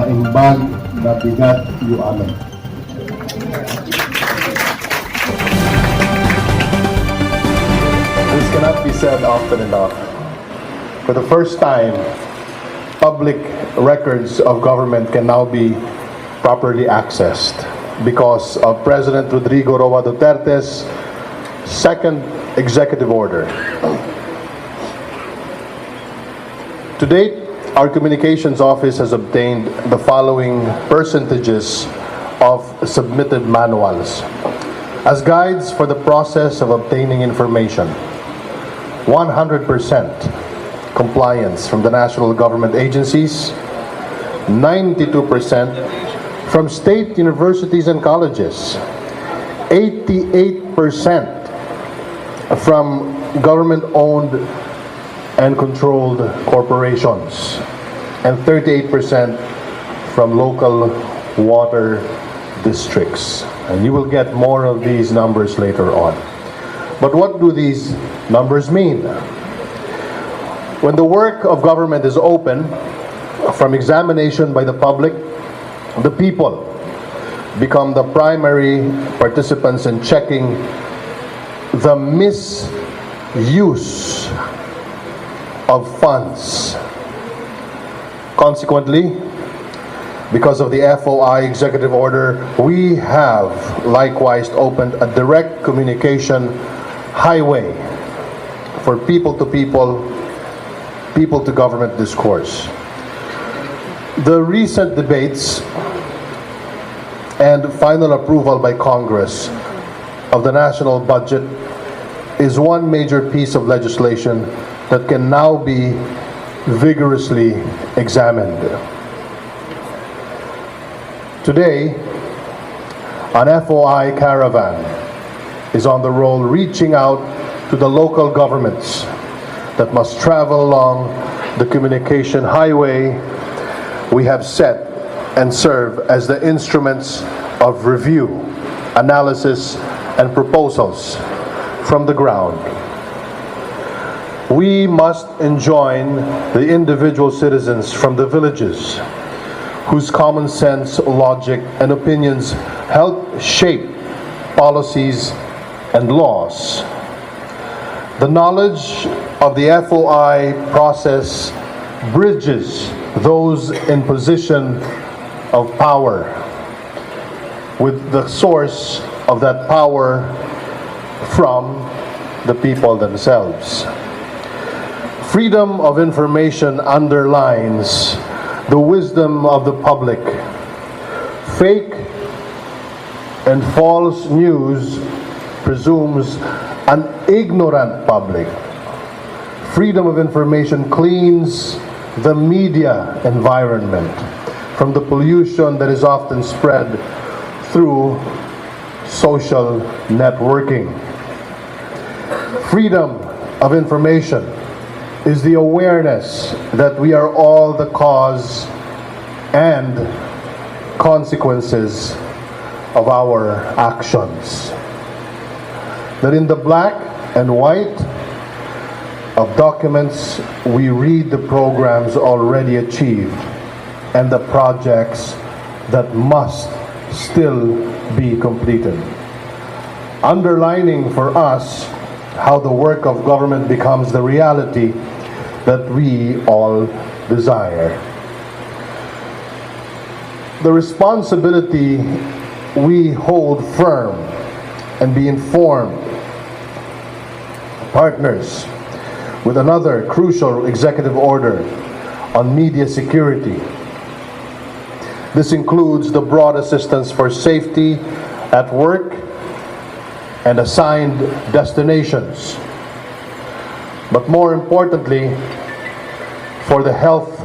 maimbag na bigat yu amin. This cannot be said often enough. For the first time, public records of government can now be properly accessed because of President Rodrigo Roa Duterte's second executive order. To date, our communications office has obtained the following percentages of submitted manuals as guides for the process of obtaining information. 100% compliance from the national government agencies, 92% from state universities and colleges, 88% from government-owned and controlled corporations, and 38% from local water districts. And you will get more of these numbers later on. But what do these numbers mean? When the work of government is open from examination by the public, the people become the primary participants in checking the misuse of funds. Consequently, because of the FOI executive order, we have likewise opened a direct communication highway for people-to-people, people-to-government discourse. The recent debates and final approval by Congress of the national budget is one major piece of legislation that can now be vigorously examined. Today, an FOI Caravan is on the roll reaching out to the local governments that must travel along the communication highway we have set and serve as the instruments of review, analysis, and proposals from the ground. We must enjoin the individual citizens from the villages whose common sense, logic, and opinions help shape policies and laws. The knowledge of the FOI process bridges those in position of power with the source of that power from the people themselves. Freedom of information underlines the wisdom of the public. Fake and false news presumes an ignorant public. Freedom of information cleans the media environment from the pollution that is often spread through social networking. Freedom of information is the awareness that we are all the cause and consequences of our actions. That in the black and white of documents, we read the programs already achieved and the projects that must still be completed. Underlining for us how the work of government becomes the reality that we all desire. The responsibility we hold firm and be informed partners with another crucial executive order on media security. This includes the broad assistance for safety at work and assigned destinations. But more importantly, for the health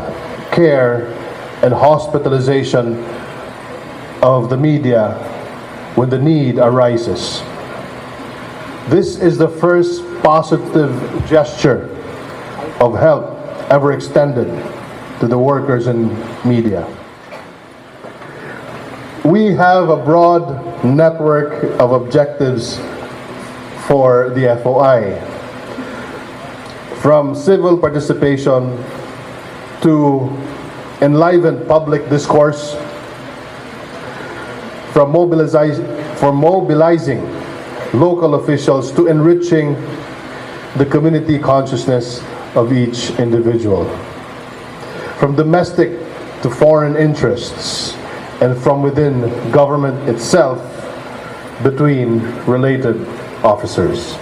care and hospitalization of the media when the need arises. This is the first positive gesture of help ever extended to the workers in media. We have a broad network of objectives for the FOI, from civil participation to enlivened public discourse, from mobilizing local officials to enriching the community consciousness of each individual, from domestic to foreign interests, and from within government itself between related officers.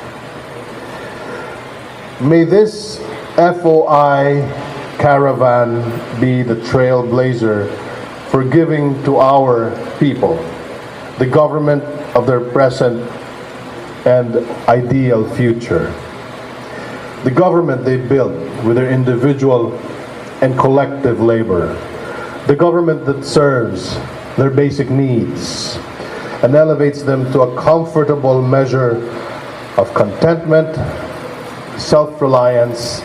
May this FOI Caravan be the trailblazer for giving to our people the government of their present and ideal future. The government they build with their individual and collective labor. The government that serves their basic needs and elevates them to a comfortable measure of contentment, self-reliance,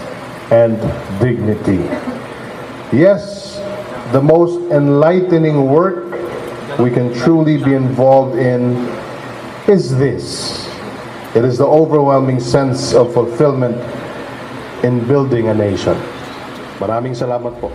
and dignity. Yes, the most enlightening work we can truly be involved in is this. It is the overwhelming sense of fulfillment in building a nation. Maraming salamat po.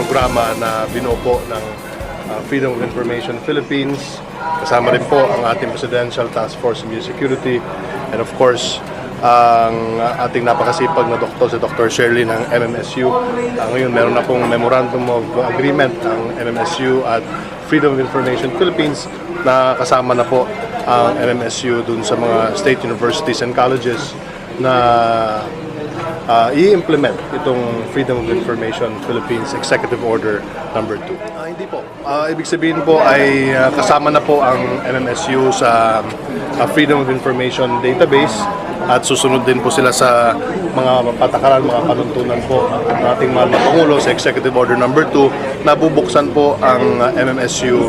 Programa na binuo po ng Freedom of Information Philippines. Kasama rin po ang ating Presidential Task Force on Security, and of course ang ating napakasipag na doktor, si Dr. Shirley ng MMSU. Ngayon meron na pong Memorandum of Agreement ang MMSU at Freedom of Information Philippines na kasama na po ang MMSU dun sa mga state universities and colleges na i-implement itong Freedom of Information Philippines Executive Order number 2. Hindi po. Ibig sabihin po ay kasama na po ang MMSU sa Freedom of Information Database at susunod din po sila sa mga patakaran, mga panuntunan po ng ating mahal na Pangulo sa Executive Order number 2 na bubuksan po ang MMSU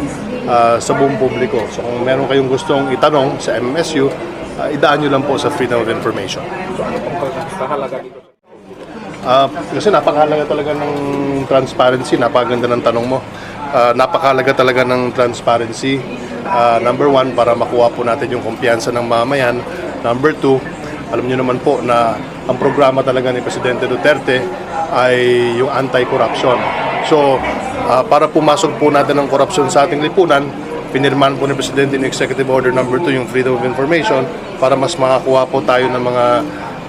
sa buong publiko. So kung meron kayong gustong itanong sa MMSU, idaan nyo lang po sa Freedom of Information. So ano pong pagkakahalaga dito? Kasi napakahalaga talaga ng transparency. Napakaganda ng tanong mo. Napakahalaga talaga ng transparency. Number 1, para makuha po natin yung kumpiyansa ng mamayan. Number 2, alam niyo naman po na ang programa talaga ni Presidente Duterte ay yung anti-corruption. So, para pumasok po natin ang korupsyon sa ating lipunan, pinirmahan po ni Presidente ng Executive Order number 2 yung Freedom of Information para mas makakuha po tayo ng mga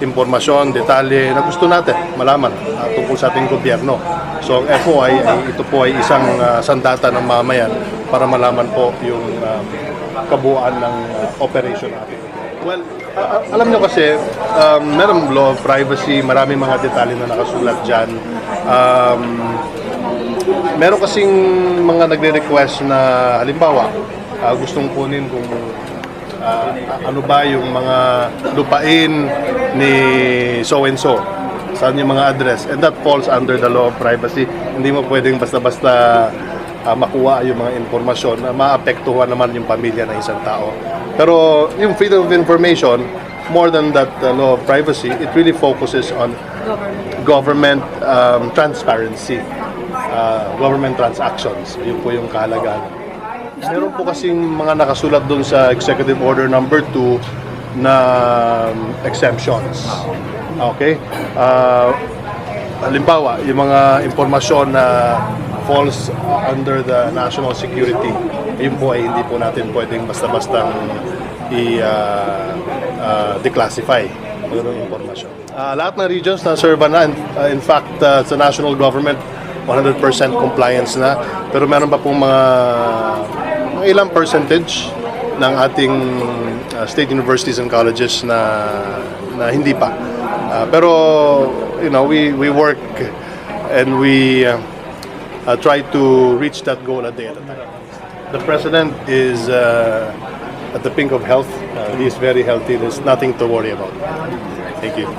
impormasyon, detalye na gusto natin malaman tungkol sa ating gobyerno. So ang FOI, ito po ay isang sandata ng mamayan para malaman po yung kabuuan ng operation natin. Well, alam nyo kasi, meron law of privacy, maraming mga detalye na nakasulat dyan. Meron kasing mga nagre-request na halimbawa, gustong kunin kung ano ba yung mga lupain ni so-and-so, saan yung mga address, and that falls under the law of privacy. Hindi mo pwedeng basta-basta makuha yung mga informasyon na maapektuhan naman yung pamilya ng isang tao. Pero yung freedom of information, more than that law of privacy, it really focuses on government transparency, government transactions. Yun po yung kahalagaan. Meron po kasing mga nakasulat doon sa Executive Order number 2 na exemptions. Okay? Halimbawa, yung mga informasyon na falls under the national security, yun po ay hindi po natin pwedeng basta-basta i-declassify yung informasyon. Lahat ng regions na serve na, in fact, sa national government, 100% compliance na, pero meron pa pong mga ilang percentage ng ating state universities and colleges na hindi pa. Pero you know, we work and we try to reach that goal a day at a time. The president is at the pink of health. He is very healthy. There's nothing to worry about. Thank you.